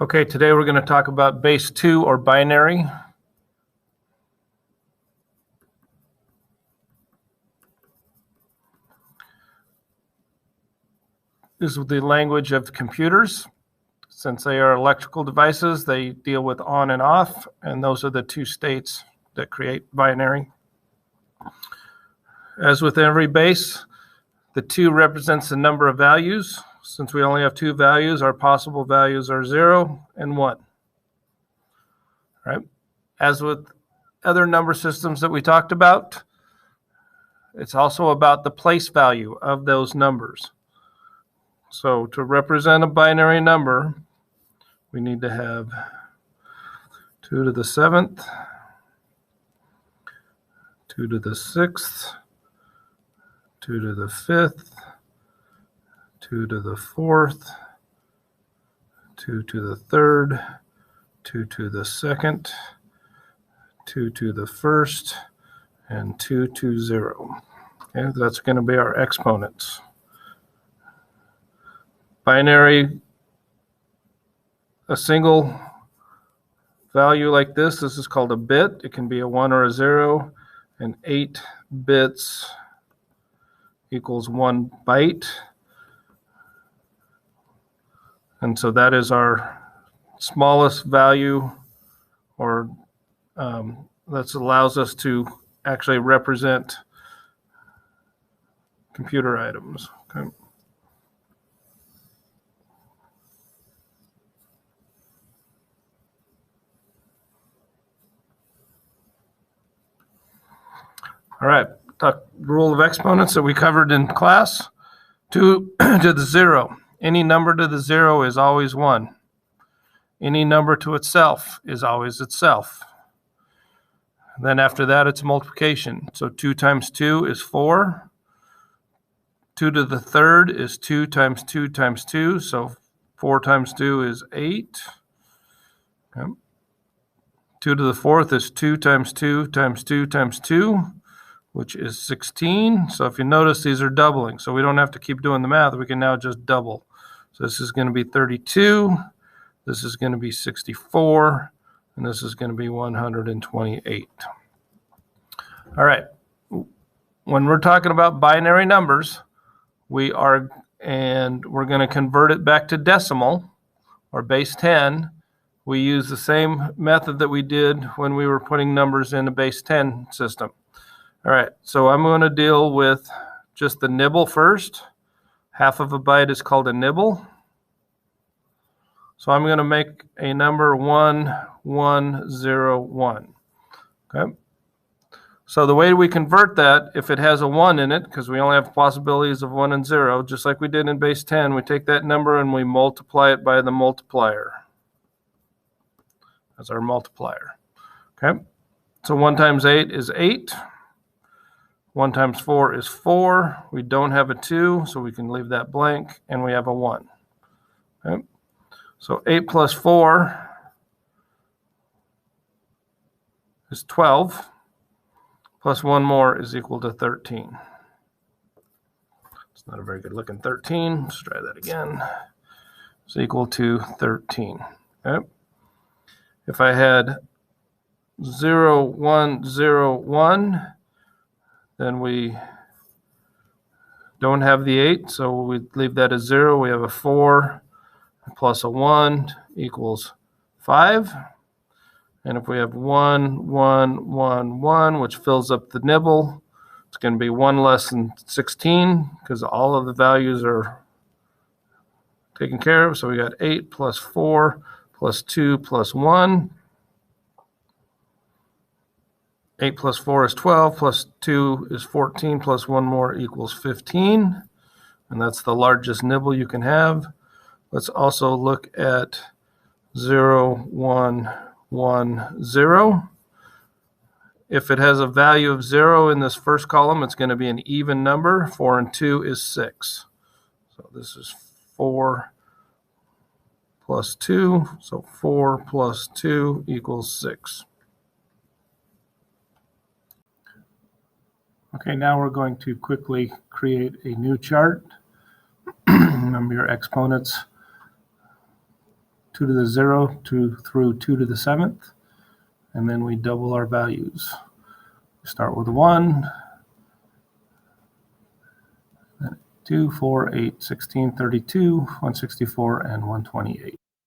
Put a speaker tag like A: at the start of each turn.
A: Okay, today we're going to talk about base 2 or binary. This is the language of computers. Since they are electrical devices, they deal with on and off, and those are the two states that create binary. As with every base, the 2 represents the number of values. Since we only have 2 values, our possible values are 0 and 1. Right? As with other number systems that we talked about, it's also about the place value of those numbers. So to represent a binary number, we need to have 2 to the 7th, 2 to the 6th, 2 to the 5th, 2 to the 4th, 2 to the 3rd, 2 to the 2nd, 2 to the 1st, and 2 to 0. Okay, that's going to be our exponents. Binary, a single value like this is called a bit. It can be a 1 or a 0, and 8 bits equals 1 byte. And so that is our smallest value, or that allows us to actually represent computer items. Okay. All right, rule of exponents that we covered in class. 2 to the 0. Any number to the 0 is always 1. Any number to itself is always itself. Then after that, it's multiplication. So 2 times 2 is 4. 2 to the 3rd is 2 times 2 times 2. So 4 times 2 is 8. Okay. 2 to the 4th is 2 times 2 times 2 times 2, which is 16. So if you notice, these are doubling. So we don't have to keep doing the math. We can now just double. So this is going to be 32. This is going to be 64. And this is going to be 128. All right. When we're talking about binary numbers, we're going to convert it back to decimal or base 10. We use the same method that we did when we were putting numbers in a base 10 system. All right, so I'm going to deal with just the nibble first. Half of a byte is called a nibble. So I'm going to make a number 1101. Okay. So the way we convert that, if it has a 1 in it, because we only have possibilities of 1 and 0, just like we did in base 10, we take that number and we multiply it by the multiplier. That's our multiplier. Okay. So 1 times 8 is 8. 1 times 4 is 4. We don't have a 2, so we can leave that blank, and we have a 1. Okay. So 8 plus 4 is 12, plus 1 more is equal to 13. It's not a very good looking 13. Let's try that again. It's equal to 13. Okay. If I had 0, 1, 0, 1, then we don't have the 8, so we leave that as 0. We have a 4 plus a 1 equals 5. And if we have 1, 1, 1, 1, which fills up the nibble, it's going to be 1 less than 16 because all of the values are taken care of. So we got 8 plus 4 plus 2 plus 1. 8 plus 4 is 12, plus 2 is 14, plus 1 more equals 15. And that's the largest nibble you can have. Let's also look at 0, 1, 1, 0. If it has a value of 0 in this first column, it's going to be an even number. 4 and 2 is 6. So this is 4 plus 2. So 4 plus 2 equals 6. Okay, now we're going to quickly create a new chart. Remember your exponents. 2 to the 0 through 2 to the 7th, and then we double our values. We start with 1, 2, 4, 8, 16, 32, 164, and 128.